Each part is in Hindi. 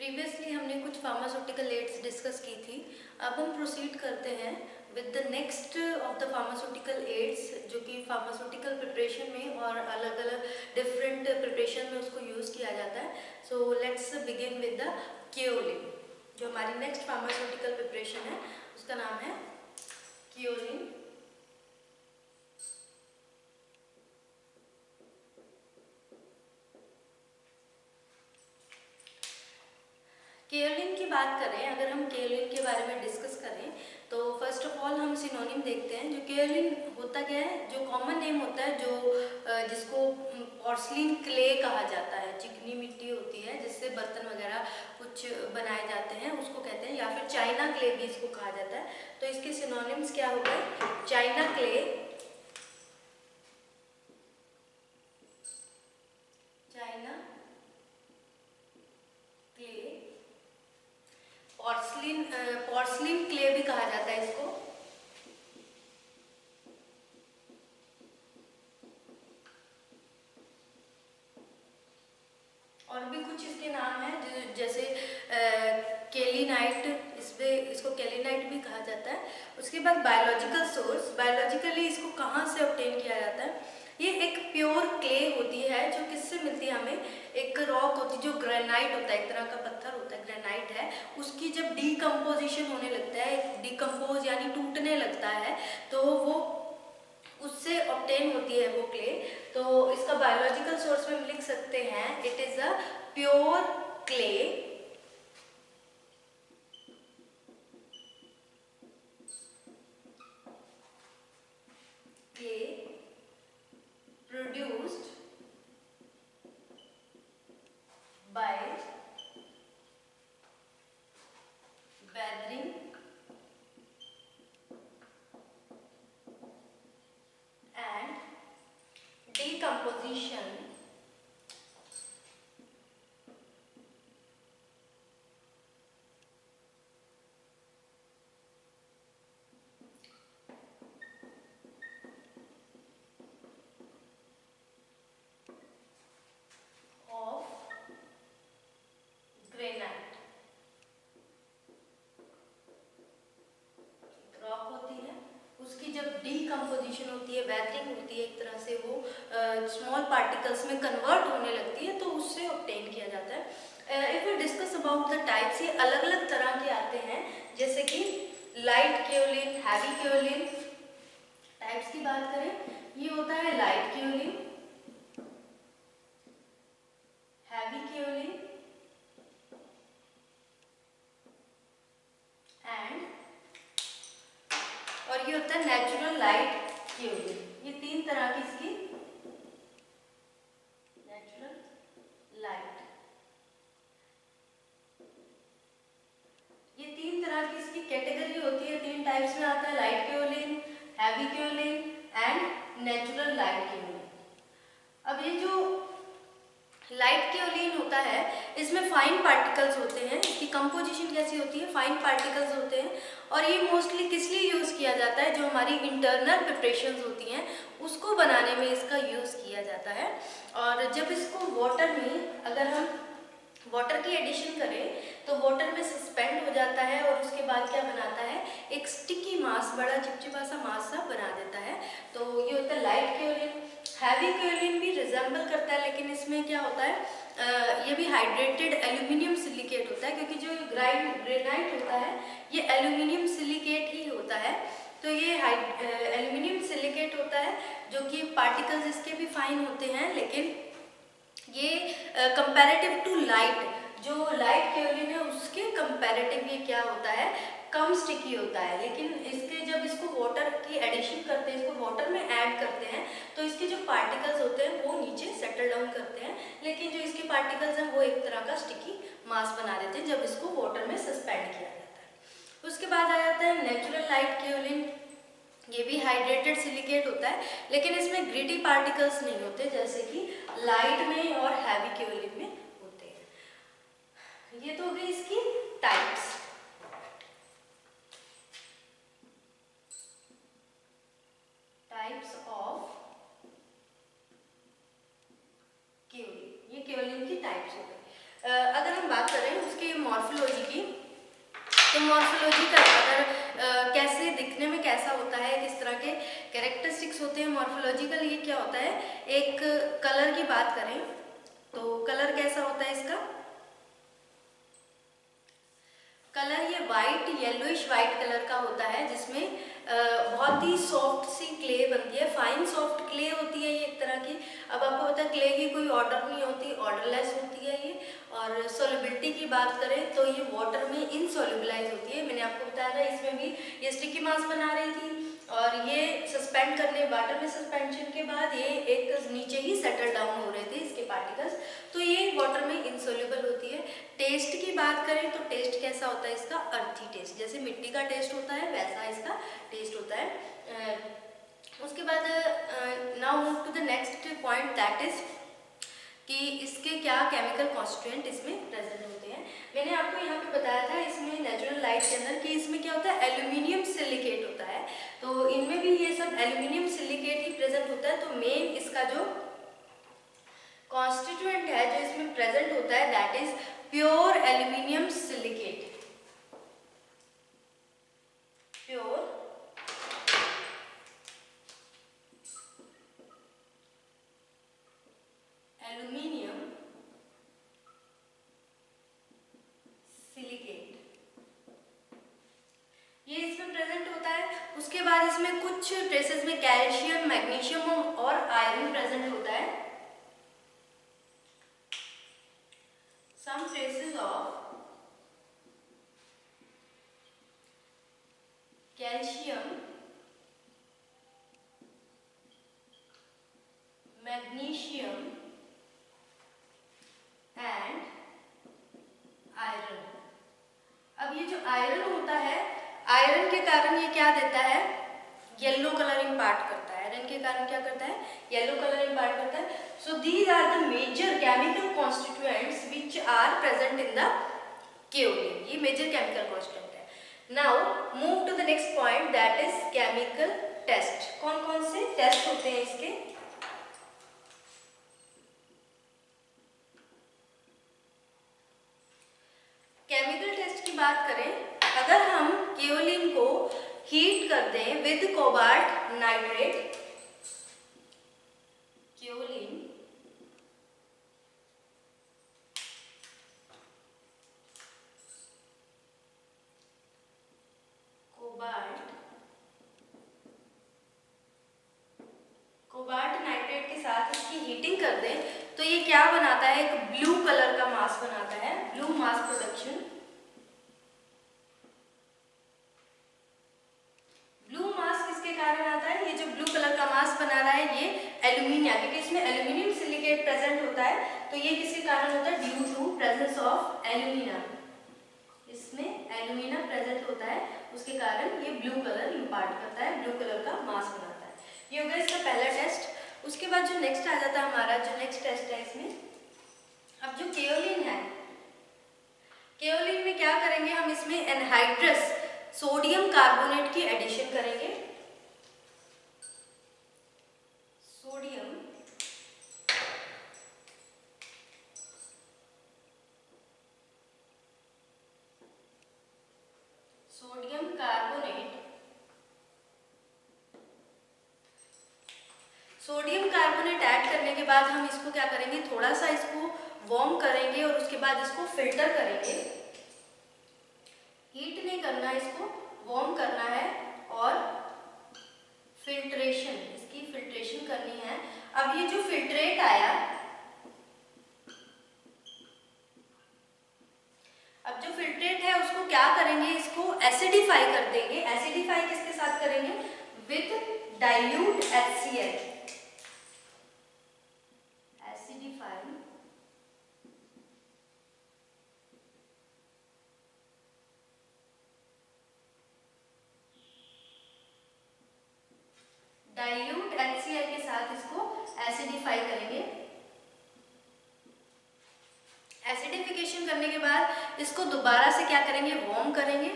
प्रीवियसली हमने कुछ फार्मास्यूटिकल एड्स डिस्कस की थी। अब हम प्रोसीड करते हैं with the next of the pharmaceutical ads, जो कि फार्मास्यूटिकल प्रिपरेशन में और अलग अलग डिफरेंट प्रिपरेशन में उसको यूज़ किया जाता है। So let's begin with the kaolin. जो हमारी नेक्स्ट फार्मास्यूटिकल प्रिपरेशन है उसका नाम है केओलिन। केओलिन की बात करें, अगर हम केओलिन के बारे में डिस्कस करें तो फर्स्ट ऑफ ऑल हम सिनोनिम देखते हैं। जो केओलिन होता क्या है, जो कॉमन नेम होता है, जो जिसको पोर्सलिन क्ले कहा जाता है, चिकनी मिट्टी होती है जिससे बर्तन वगैरह कुछ बनाए जाते हैं, उसको कहते हैं, या फिर चाइना क्ले भी इसको कहा जाता है। तो इसके सिनोनिम्स क्या हो गए? China clay, China clay, porcelain clay भी कहा जाता है इसको। और भी कुछ इसके नाम हैं, जैसे केलिनाइट, इसको केलिनाइट भी कहा जाता है। उसके बाद बायोलॉजिकल सोर्स, बायोलॉजिकली इसको कहाँ से ऑब्टेन किया जाता है? ये एक प्योर क्ले होती है जो किससे मिलती है हमें? एक रॉक होती है जो ग्रेनाइट होता है, एक तरह का पत्थर होता है, ग्रेनाइट है। उसकी जब डीकम्पोजिशन होने लगता है, डीकम्पोज यानी टूटने लगता है, तो वो उससे ऑब्टेन होती है वो क्ले। तो इसका बायोलॉजिकल सोर्स में हम लिख सकते हैं, it is a pure clay produced by weathering and decomposition of granite। Rock होती है, उसकी जब डीकम्पोजिशन होती है, वेदरिंग होती है, एक तरह से वो स्मॉल पार्टिकल्स में कन्वर्ट होने लगती है, तो उससे ऑब्टेन किया जाता है। If we discuss about the types, ये अलग अलग तरह के आते हैं, जैसे कि light kaolin, heavy kaolin. Types की बात करें, ये होता है light kaolin, heavy kaolin and, और ये होता है नेचुरल लाइट केओलिन। ये तीन तरह की इसकी नेचुरल लाइट, ये तीन तरह की इसकी कैटेगरी होती है। तीन टाइप्स में आता है, light kaolin, heavy kaolin and natural light kaolin. अब ये जो लाइट केओलिन होता है, इसमें फाइन पार्टिकल्स होते हैं। इसकी कंपोजिशन कैसी होती है? फाइन पार्टिकल्स होते हैं। और ये मोस्टली किस लिए यूज़ किया जाता है? जो हमारी इंटरनल प्रिपरेशंस होती हैं उसको बनाने में इसका यूज़ किया जाता है। और जब इसको वाटर में, अगर हम वाटर की एडिशन करें तो वाटर में सस्पेंड हो जाता है, और उसके बाद क्या बनाता है? एक स्टिकी मास, बड़ा चिपचिपा सा मास सा बना देता है। तो ये होता है लाइट केओलिन। हैवी केओलिन भी रिजेंबल करता है, लेकिन इसमें क्या होता है, ये भी हाइड्रेटेड एल्यूमिनियम सिलिकेट होता है, क्योंकि जो ग्रेनाइट होता है ये एल्यूमिनियम सिलिकेट ही होता है। तो ये एल्यूमिनियम सिलिकेट होता है, जो कि पार्टिकल्स इसके भी फाइन होते हैं, लेकिन ये कंपैरेटिव टू लाइट, जो लाइट केओलिन है उसके कंपैरेटिव ये क्या होता है? कम स्टिकी होता है। लेकिन इसके जब इसको वाटर की एडिशन करते हैं, इसको वाटर में ऐड करते हैं, तो इसके जो पार्टिकल्स होते हैं वो नीचे सेटल डाउन करते हैं, लेकिन जो इसके पार्टिकल्स हैं वो एक तरह का स्टिकी मास बना देते हैं जब इसको वाटर में सस्पेंड किया जाता है। उसके बाद आ जाता है नेचुरल लाइट केओलिन। ये भी हाइड्रेटेड सिलिकेट होता है, लेकिन इसमें ग्रिटी पार्टिकल्स नहीं होते, जैसे कि लाइट में और हैवी केओलिन में होते हैं। ये तो हो गई इसकी टाइप्स। टाइप्स ऑफ केओलिन, ये केओलिन की टाइप्स हो गई। अगर हम बात करें उसके होते हैं। मॉर्फोलॉजिकल ये क्या होता है, एक कलर की बात करें तो कलर कैसा होता है इसका, कलर ये वाइट येलोइश वाइट कलर का होता है, जिसमें बहुत ही सॉफ्ट सी क्ले बनती है, फाइन सॉफ्ट क्ले होती है ये एक तरह की। अब आपको पता है क्ले की कोई ऑर्डर नहीं होती, ऑर्डरलेस होती है ये। और सोल्युबिलिटी की बात करें तो ये वाटर में इनसोल्युबलाइज होती है। मैंने आपको बताया था इसमें भी ये स्टिकी मास बना रही थी, और ये सस्पेंड करने वाटर में सस्पेंशन के बाद ये एक नीचे ही सेटल डाउन हो रहे थे इसके पार्टिकल्स, तो ये वाटर में इनसोल्युबल होती है। टेस्ट की बात करें तो टेस्ट कैसा होता है इसका, अर्थी टेस्ट, जैसे मिट्टी का टेस्ट होता है वैसा इसका टेस्ट होता है। उसके बाद now move to the next point, that is कि इसके क्या केमिकल कॉन्स्टिट्यूएंट इसमें प्रेजेंट होते हैं। मैंने आपको यहाँ पे बताया था इसमें नेचुरल लाइट के अंदर कि इसमें क्या होता है, एल्यूमिनियम सिलिकेट होता है, तो इनमें भी ये सब एल्यूमिनियम सिलिकेट ही प्रेजेंट होता है। तो मेन इसका जो कॉन्स्टिट्यूएंट है जो इसमें प्रेजेंट होता है that is pure aluminium silicate, pure aluminium silicate, ये इसमें प्रेजेंट होता है। उसके बाद इसमें कुछ ट्रेसेस में कैल्शियम, मैग्नीशियम और आयरन प्रेजेंट होता है। Some traces of calcium, magnesium and iron। अब ये जो आयरन होता है, आयरन के कारण ये क्या देता है, येलो कलर इम्पार्ट करता है। आयरन के कारण क्या करता है, येलो कलर इम्पार्ट करता है। So these are the major chemical constituents which are present in the kaolin, ये मेजर केमिकल कॉन्स्टिट्यूएंट है। Now move to the next point that is chemical test. कौन कौन से टेस्ट होते हैं इसके, केमिकल टेस्ट की बात करें, अगर हम केओलिन को हीट कर दें with cobalt nitrate, kaolin cobalt nitrate के साथ इसकी हीटिंग कर दें तो ये क्या बनाता है, एक ब्लू कलर का मास बनाता है, ब्लू मास प्रोडक्शन। ब्लू मास किसके कारण आता है, ये जो ब्लू कलर का मास बना रहा है ये एल्यूमिनियम, क्योंकि इसमें एल्यूमिनियम सिलिकेट प्रेजेंट होता है, तो ये किसके कारण होता है, due to presence of aluminium, इसमें एल्यूमिनियम प्रेजेंट होता है, उसके कारण ये ब्लू कलर इम्पार्ट करता है, ब्लू कलर का मास बनाता है। ये हो गया इसका पहला टेस्ट। उसके बाद जो नेक्स्ट आ जाता है हमारा, जो नेक्स्ट टेस्ट है इसमें, अब जो केओलिन है, केओलिन में क्या करेंगे हम, इसमें एनहाइड्रस सोडियम कार्बोनेट की एडिशन करेंगे, sodium carbonate, sodium carbonate add करने के बाद हम इसको क्या करेंगे, थोड़ा सा इसको वार्म करेंगे और उसके बाद इसको फिल्टर करेंगे। हीट नहीं करना, इसको वार्म करना है और फिल्ट्रेशन, इसकी फिल्ट्रेशन करनी है। अब ये जो फिल्ट्रेट आया, अब जो फिल्ट्रेट है उसको क्या करेंगे, इसको एसिडिफाई कर देंगे। एसिडिफाई किसके साथ करेंगे, with dilute HCl, acidify dilute HCl के साथ इसको एसिडिफाई करेंगे। एसिडिफिकेशन करने के बाद इसको दोबारा से क्या करेंगे, वार्म करेंगे।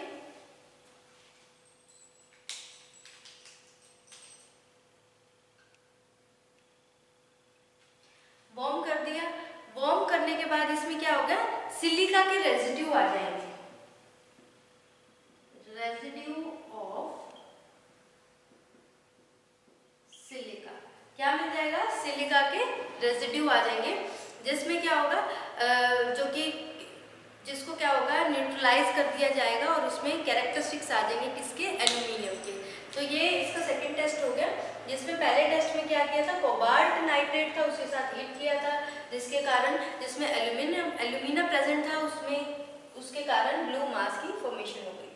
वार्म कर दिया, वार्म करने के बाद इसमें क्या होगा, सिलिका के रेजिड्यू आ जाएंगे, रेजिड्यू ऑफ सिलिका। क्या मिल जाएगा, सिलिका के रेजिड्यू आ जाएंगे, जिसमें क्या होगा जो कि जिसको क्या होगा न्यूट्रलाइज कर दिया जाएगा और उसमें कैरेक्टरिस्टिक्स आ जाएंगे किसके, एल्यूमिनियम के। तो ये इसका सेकंड टेस्ट हो गया, जिसमें पहले टेस्ट में क्या किया था, कोबाल्ट नाइट्रेट था, उसके साथ हीट किया था, जिसके कारण जिसमें एल्यूमिना प्रेजेंट था उसमें, उसके कारण ब्लू मास की फॉर्मेशन हो गई थी।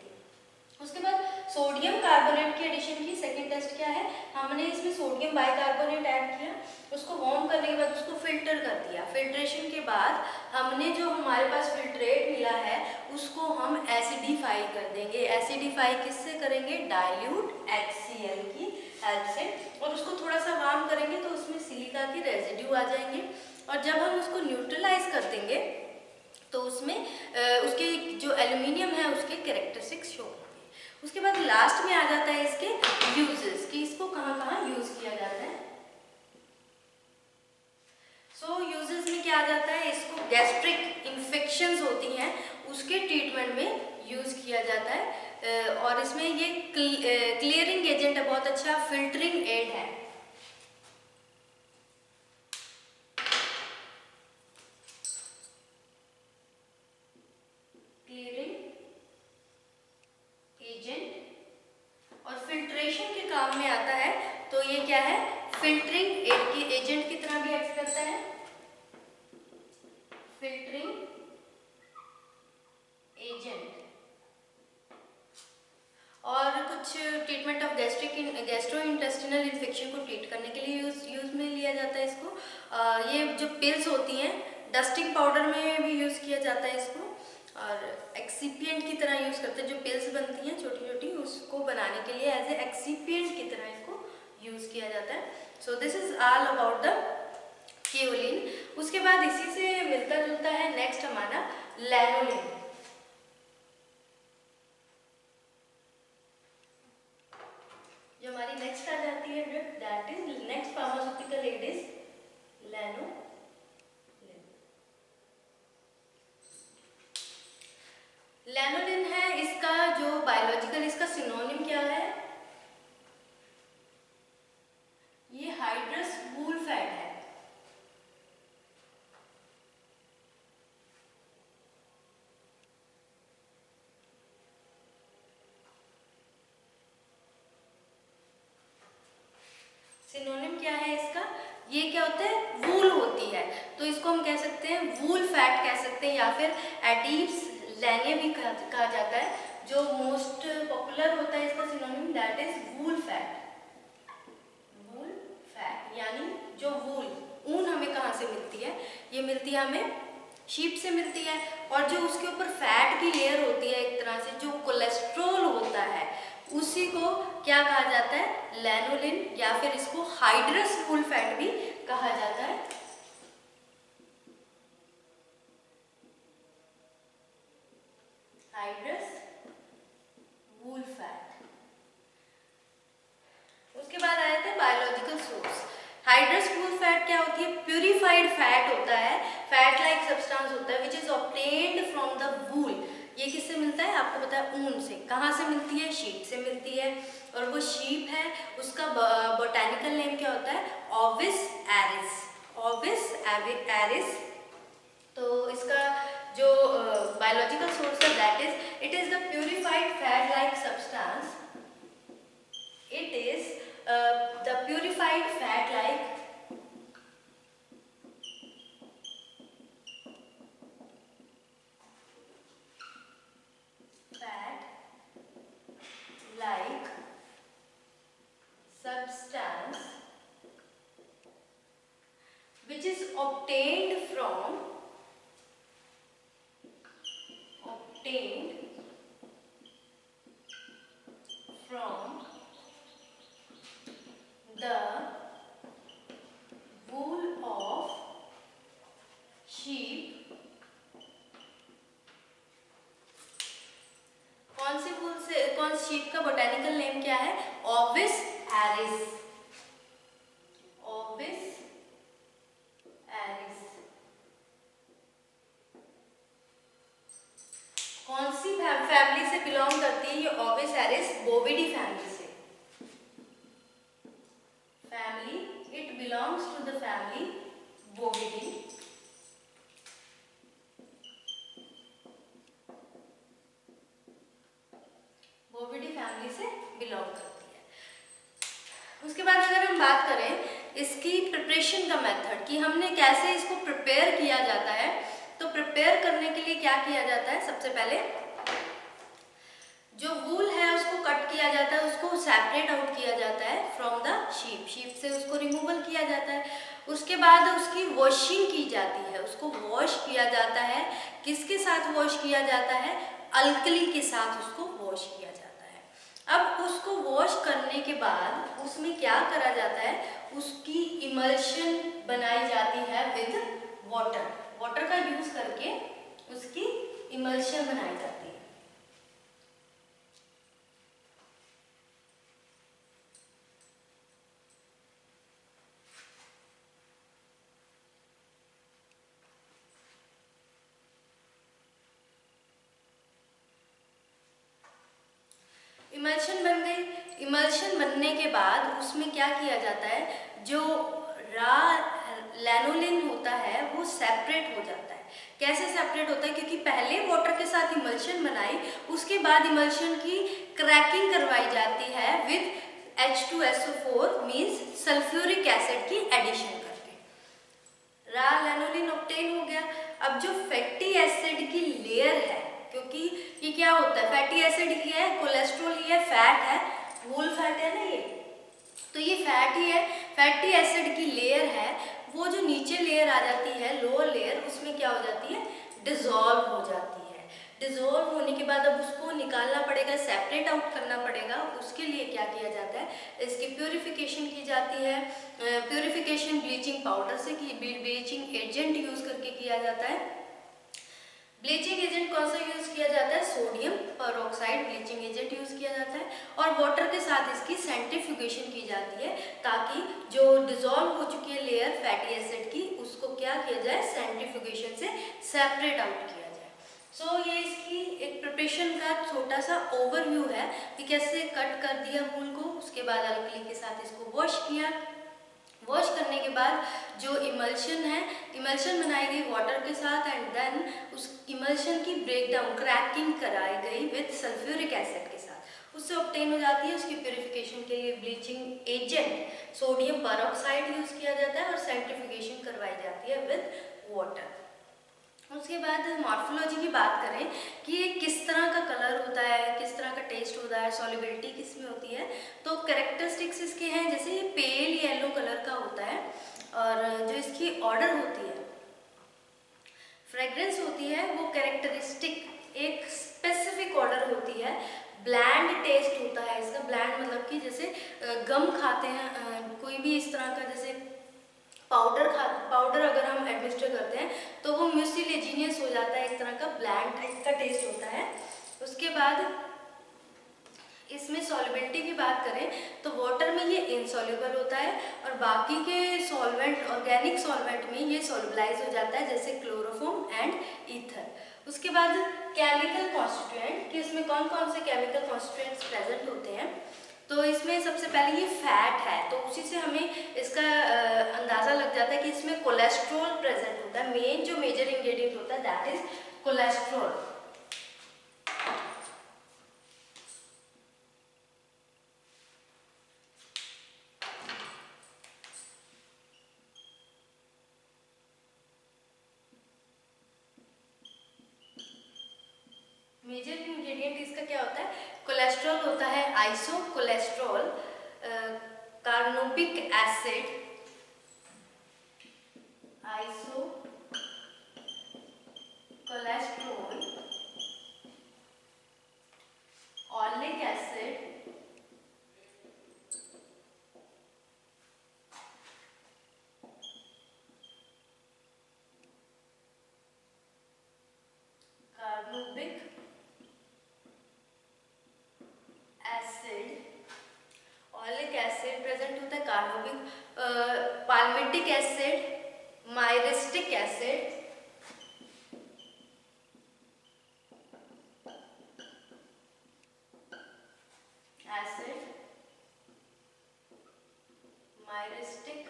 उसके बाद सोडियम कार्बोनेट की एडिशन की। सेकंड टेस्ट क्या है, हमने इसमें सोडियम बाइकार्बोनेट ऐड किया, उसको वार्म करने के बाद उसको फिल्टर कर दिया। फिल्ट्रेशन के बाद हमने जो हमारे पास फिल्ट्रेट मिला है उसको हम एसिडिफाई कर देंगे। एसिडिफाई किससे करेंगे, डाइल्यूट HCl की हेल्प से, और उसको थोड़ा सा वार्म करेंगे तो उसमें सिलिका के रेजिड्यू आ जाएंगे, और जब हम उसको न्यूट्रलाइज कर देंगे तो उसमें उसके जो एल्यूमिनियम है उसके कैरेक्टरिस्टिक्स शो होंगे। उसके बाद लास्ट में आ जाता है इसके यूजेस कि इसको कहाँ कहाँ यूज किया जाता है। यूजेस में क्या आ जाता है, इसको गैस्ट्रिक इन्फेक्शंस होती हैं उसके ट्रीटमेंट में यूज किया जाता है, और इसमें ये क्लियरिंग एजेंट है, बहुत अच्छा फिल्टरिंग एड है। और फिल्ट्रेशन के काम में आता है, तो ये क्या है, फिल्टरिंग एजेंट की तरह भी एक्ट करता है, फिल्टरिंग एजेंट। और कुछ ट्रीटमेंट ऑफ गैस्ट्रोइंटेस्टिनल इन्फेक्शन को ट्रीट करने के लिए यूज में लिया जाता है इसको। ये जो पिल्स होती हैं डस्टिंग पाउडर में भी यूज किया जाता है इसको, और एक्सीपिएंट की तरह यूज करते हैं। जो पिल्स बनती हैं छोटी छोटी उसको बनाने के लिए एज ए एक्सीपिएंट की तरह इसको यूज किया जाता है। So this is all about the kaolin. उसके बाद इसी से मिलता जुलता है नेक्स्ट हमारा लैनोलिन। जो हमारी नेक्स्ट आ जाती है drug, that is next pharmaceutical aid is lanolin. Lanolin है, इसका जो बायोलॉजिकल इसका सिनोनिम क्या है, ये हाइड्रस वूल फैट है। सिनोनिम क्या है इसका, ये क्या होता है, वूल होती है, तो इसको हम कह सकते हैं वूल फैट कह सकते हैं, या फिर एडीप्स लैनिया भी कहा जाता है। जो मोस्ट पॉपुलर होता है इसका synonym that is wool fat. Wool fat यानी जो वूल, ऊन हमें कहाँ से मिलती है, ये मिलती है हमें शीप से मिलती है, और जो उसके ऊपर फैट की लेयर होती है एक तरह से, जो कोलेस्ट्रॉल होता है, उसी को क्या कहा जाता है, लैनोलिन, या फिर इसको हाइड्रस वूल फैट भी कहा जाता है। Hydrous wool fat. उसके बाद आ जाते हैं biological source. Hydrous wool fat क्या होती है, प्यूरिफाइड फैट होता है, फैट लाइक सब्सटेंस होता है which is obtained from the वूल। ये किससे मिलता है, आपको पता है ऊन से। कहाँ से मिलती है, शीप से मिलती है, और वो शीप है उसका बोटेनिकल नेम क्या होता है, ओविस एरिस। ओविस एरिस। तो इसका जो बायोलॉजिकल सोर्स है that is, it is the purified fat like substance, it is the purified fat like substance which is obtained from the wool of sheep। कौन सी वूल से, कौन शीप का बोटेनिकल नेम क्या है, ओविस एरिस। ओविस एरिस। कौन सी फैमिली से बिलोंग करती है ये ओविस एरिस, बोविडी फैमिली से। Family it belongs to the family Bovidae. Bovidae family से बिलोंग करती है। उसके बाद अगर हम बात करें इसकी प्रिपरेशन का मेथड कि हमने कैसे इसको प्रिपेयर किया जाता है, तो प्रिपेयर करने के लिए क्या किया जाता है, सबसे पहले जो वूल है उसको कट किया जाता है, उसको सेपरेट आउट किया जाता है फ्रॉम द शीप, शीप से उसको रिमूवल किया जाता है। उसके बाद उसकी वॉशिंग की जाती है, उसको वॉश किया जाता है। किसके साथ वॉश किया जाता है, अल्कली के साथ उसको वॉश किया जाता है। अब उसको वॉश करने के बाद उसमें क्या करा जाता है, उसकी इमल्शन बनाई जाती है विद वाटर, वाटर का यूज करके उसकी इमल्शन बनाई जाती है। इमल्शन बन गई। इमल्शन बनने के बाद उसमें क्या किया जाता है, जो रॉ लैनोलिन होता है वो सेपरेट हो जाता है। कैसे सेपरेट होता है, क्योंकि पहले वाटर के साथ इमल्शन बनाई, उसके बाद इमल्शन की क्रैकिंग करवाई जाती है with H2SO4 means sulphuric acid की एडिशन करके। रॉ लैनोलिन ऑब्टेन हो गया। अब जो फैटी एसिड की लेयर है, क्योंकि ये क्या होता है, फैटी एसिड ही है, कोलेस्ट्रॉल ही है, फैट है, वूल फैट है ना ये, तो ये फैट ही है। फैटी एसिड की लेयर है, वो जो नीचे लेयर आ जाती है, लोअर लेयर, उसमें क्या हो जाती है, डिसॉल्व हो जाती है। डिसॉल्व होने के बाद अब उसको निकालना पड़ेगा, सेपरेट आउट करना पड़ेगा। उसके लिए क्या किया जाता है, इसकी प्योरिफिकेशन की जाती है। प्योरिफिकेशन ब्लीचिंग पाउडर से की, ब्लीचिंग एजेंट यूज करके किया जाता है। ब्लीचिंग एजेंट कौन सा यूज किया जाता है, sodium peroxide bleaching agent use किया जाता है, और वाटर के साथ इसकी सेंट्रीफ्यूगेशन की जाती है, ताकि जो डिसॉल्व हो चुकी है लेयर फैटी एसिड की, उसको क्या किया जाए, सेंट्रीफ्यूगेशन से सेपरेट आउट किया जाए। सो ये इसकी एक प्रिपरेशन का छोटा सा ओवरव्यू है कि कैसे कट कर दिया वूल को, उसके बाद अल्कली के साथ इसको वॉश किया। वॉश करने के बाद जो इमल्शन है, इमल्शन बनाई गई वाटर के साथ, एंड देन उस इमल्शन की ब्रेकडाउन क्रैकिंग कराई गई विद सल्फ्यूरिक एसिड के साथ, उससे ऑब्टेन हो जाती है। उसकी प्योरिफिकेशन के लिए bleaching agent sodium peroxide use किया जाता है और सेंट्रीफ्यूगेशन करवाई जाती है विद वाटर। उसके बाद मॉर्फोलॉजी की बात करें कि ये किस तरह का कलर होता है, किस तरह का टेस्ट होता है, सॉल्युबिलिटी किस में होती है, तो कैरेक्टरिस्टिक्स इसके हैं, जैसे ये पेल येलो कलर का होता है, और जो इसकी ऑर्डर होती है, फ्रेग्रेंस होती है, वो कैरेक्टरिस्टिक एक स्पेसिफिक ऑर्डर होती है। ब्लैंड टेस्ट होता है इसका, ब्लैंड मतलब कि जैसे गम खाते हैं, कोई भी इस तरह का जैसे पाउडर अगर हम एडमिनिस्टर करते हैं तो वो म्यूसिलेजिनियस हो जाता है, एक तरह का ब्लैंड टाइप का टेस्ट होता है। उसके बाद इसमें सॉल्युबिलिटी की बात करें तो वाटर में ये इनसॉल्युबल होता है, और बाकी के सॉल्वेंट, ऑर्गेनिक सॉल्वेंट में ये सॉल्युबलाइज हो जाता है, जैसे क्लोरोफॉर्म एंड ईथर। उसके बाद केमिकल कॉन्स्टिट्यूएंट कि इसमें कौन कौन से केमिकल कॉन्स्टिट्यूएंट्स प्रेजेंट होते हैं, तो इसमें सबसे पहले ये फैट है, तो उसी से हमें इसका अंदाज़ा लग जाता है कि इसमें कोलेस्ट्रॉल प्रेजेंट होता है। मेन जो मेजर इंग्रेडिएंट होता है that is cholesterol. Major ingredient इसका क्या होता है, कोलेस्ट्रॉल होता है, isocholesterol, carnaubic acid, isocholesterol, oleic acid, carnaubic acid, oleic acid present होता है, carnaubic, palmitic acid, myristic acid, myristic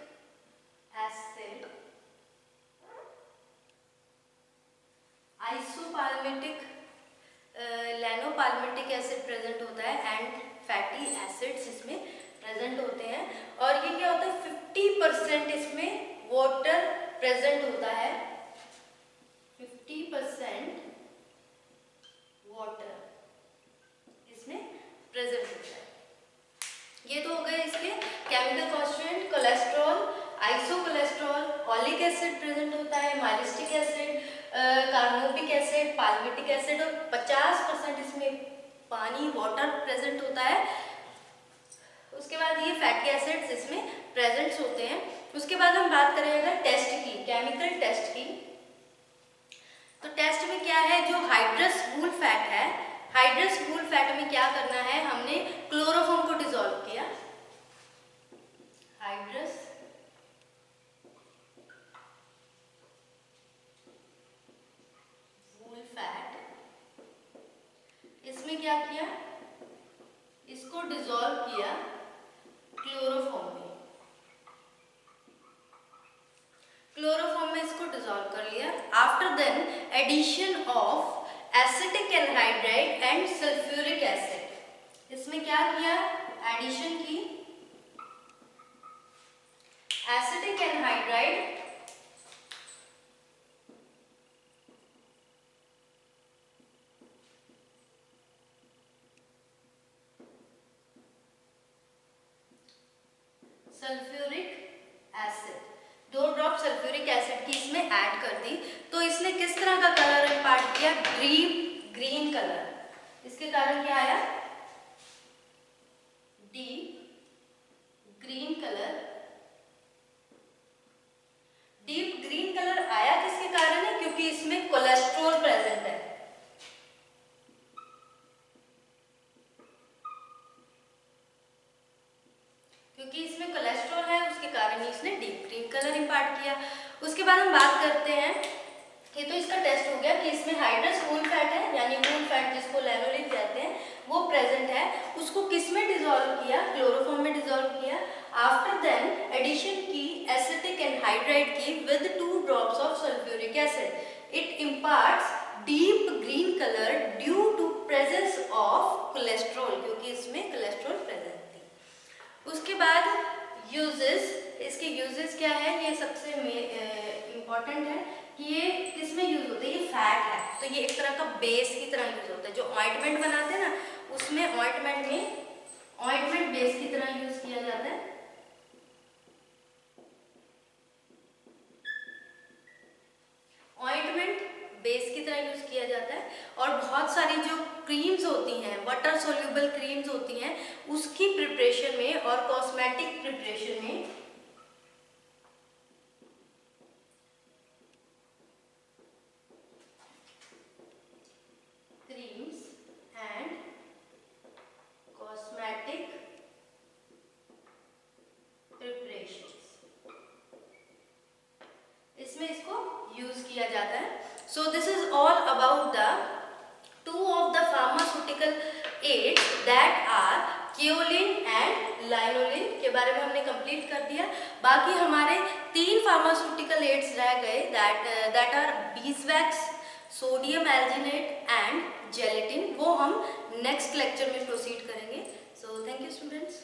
acid, isopalmitic lanopalmitic acid present होता है एंड फैटी एसिड्स इसमें प्रेजेंट होते हैं। और ये क्या होता है 50% इसमें वाटर प्रेजेंट होता है, 50% वाटर इसमें प्रेजेंट होता है। ये तो हो गए इसके chemical constituent. Cholesterol, isocholesterol, oleic acid present होता है, myristic acid, carbonic acid, palmitic acid और 50% इसमें पानी वाटर प्रेजेंट होता है। उसके बाद ये फैटी एसिड्स इसमें प्रेजेंट होते हैं। उसके बाद हम बात करें अगर टेस्ट की, केमिकल टेस्ट की, तो टेस्ट में क्या है, जो हाइड्रस वूल फैट है, हाइड्रस वूल फैट में क्या करना है, हमने क्लोरोफॉर्म को डिसॉल्व किया, हाइड्रस वूल फैट, इसमें क्या किया, इसको डिसॉल्व किया क्लोरोफॉर्म में, क्लोरोफॉर्म में इसको डिसॉल्व कर लिया। After then addition of acetic anhydride and sulphuric acid, इसमें क्या किया, एडिशन की acetic anhydride sulphuric acid, 2 drop sulphuric acid की इसमें ऐड कर दी। तो इसने किस तरह का कलर इम्पार्ट किया, डीप ग्रीन कलर। इसके कारण क्या आया, deep green colour. Deep green colour आया किसके कारण है, क्योंकि इसमें कोलेस्ट्रॉल प्रेजेंट है, क्योंकि इसमें कोलेस्ट्रॉल है उसके कारण ही इसने डीप ग्रीन कलर इम्पार्ट किया। उसके बाद हम बात करते हैं कि तो इसका टेस्ट हो गया कि इसमें हाइड्रस वूल फैट है, यानी वूल फैट जिसको लैनोलिन कहते हैं, वो प्रेजेंट है। उसको किस में डिसॉल्व किया, क्लोरोफॉर्म में डिसॉल्व किया। आफ्टर देन एडिशन की एसिटिक एनहाइड्राइड की with 2 drops of sulphuric acid, it imparts deep green colour due to presence of cholesterol, क्योंकि इसमें कोलेस्ट्रॉल प्रेजेंट थी। उसके बाद यूजेस, इसके यूजेस क्या है, ये सबसे इम्पॉर्टेंट है कि ये किसमें यूज होता है, ये फैट है तो ये एक तरह का बेस की तरह यूज होता है। जो ऑइंटमेंट बनाते हैं ना, उसमें ऑइंटमेंट में ऑइंटमेंट बेस की तरह यूज किया जाता है। ऑइंटमेंट बेस की तरह यूज किया जाता है। और बहुत सारी जो क्रीम्स होती हैं, वाटर सोल्यूबल क्रीम्स होती हैं, उसकी प्रिपरेशन में और कॉस्मेटिक प्रिपरेशन में क्रीम्स एंड कॉस्मेटिक प्रिपरेशंस, इसमें इसको यूज किया जाता है। So this is all about the 2 of the pharmaceutical aids that are kaolin and lanolin के बारे में हमने कंप्लीट कर दिया। बाकी हमारे 3 फार्मास्यूटिकल एड्स रह गए, that are beeswax, sodium alginate and gelatin. वो हम नेक्स्ट लेक्चर में प्रोसीड करेंगे। So thank you students.